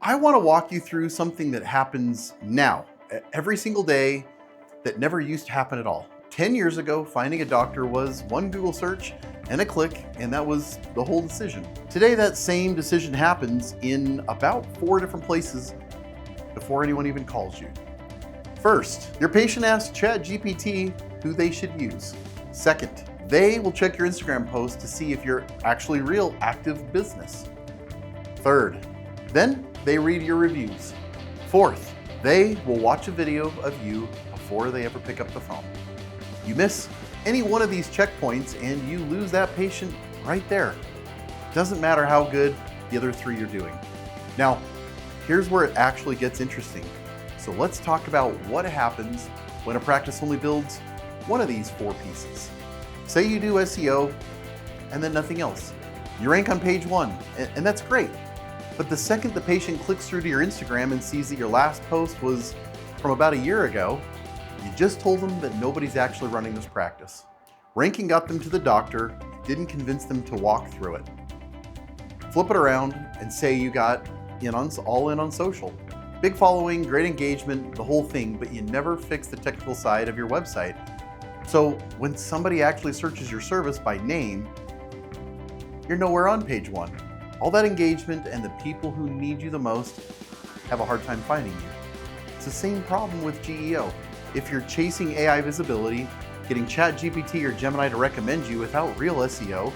I want to walk you through something that happens now, every single day, that never used to happen at all. 10 years ago, finding a doctor was one Google search and a click, and that was the whole decision. Today, that same decision happens in about 4 different places before anyone even calls you. First, your patient asks ChatGPT who they should use. Second, they will check your Instagram post to see if you're actually real active business. Third, then they read your reviews. Fourth, they will watch a video of you before they ever pick up the phone. You miss any one of these checkpoints and you lose that patient right there. Doesn't matter how good the other 3 you're doing. Now, here's where it actually gets interesting. So let's talk about what happens when a practice only builds one of these 4 pieces. Say you do SEO and then nothing else. You rank on page 1, and that's great. But the second the patient clicks through to your Instagram and sees that your last post was from about a year ago, you just told them that nobody's actually running this practice. Ranking got them to the doctor, didn't convince them to walk through it. Flip it around and say you got all in on social. Big following, great engagement, the whole thing, but you never fix the technical side of your website. So when somebody actually searches your service by name, you're nowhere on page 1. All that engagement and the people who need you the most have a hard time finding you. It's the same problem with GEO. If you're chasing AI visibility, getting ChatGPT or Gemini to recommend you without real SEO,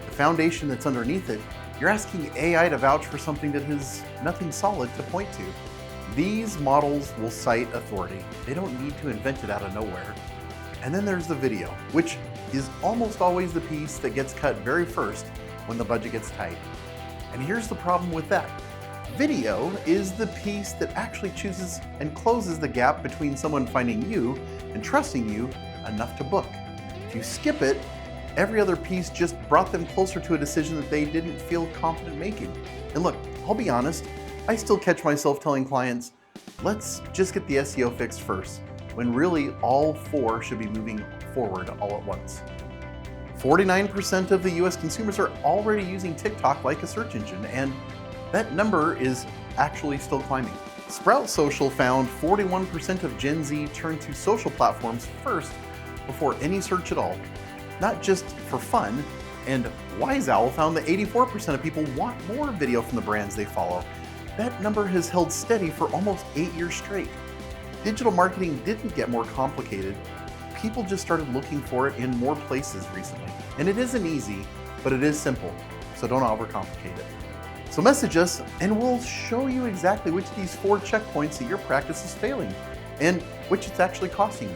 the foundation that's underneath it, you're asking AI to vouch for something that has nothing solid to point to. These models will cite authority. They don't need to invent it out of nowhere. And then there's the video, which is almost always the piece that gets cut very first when the budget gets tight. And here's the problem with that. Video is the piece that actually chooses and closes the gap between someone finding you and trusting you enough to book. If you skip it, every other piece just brought them closer to a decision that they didn't feel confident making. And look, I'll be honest, I still catch myself telling clients, let's just get the SEO fixed first, when really all 4 should be moving forward all at once. 49% of the US consumers are already using TikTok like a search engine, and that number is actually still climbing. Sprout Social found 41% of Gen Z turn to social platforms first before any search at all, not just for fun. And Wise Owl found that 84% of people want more video from the brands they follow. That number has held steady for almost 8 years straight. Digital marketing didn't get more complicated. People just started looking for it in more places recently. And it isn't easy, but it is simple, so don't overcomplicate it. So message us and we'll show you exactly which of these 4 checkpoints that your practice is failing and which it's actually costing you.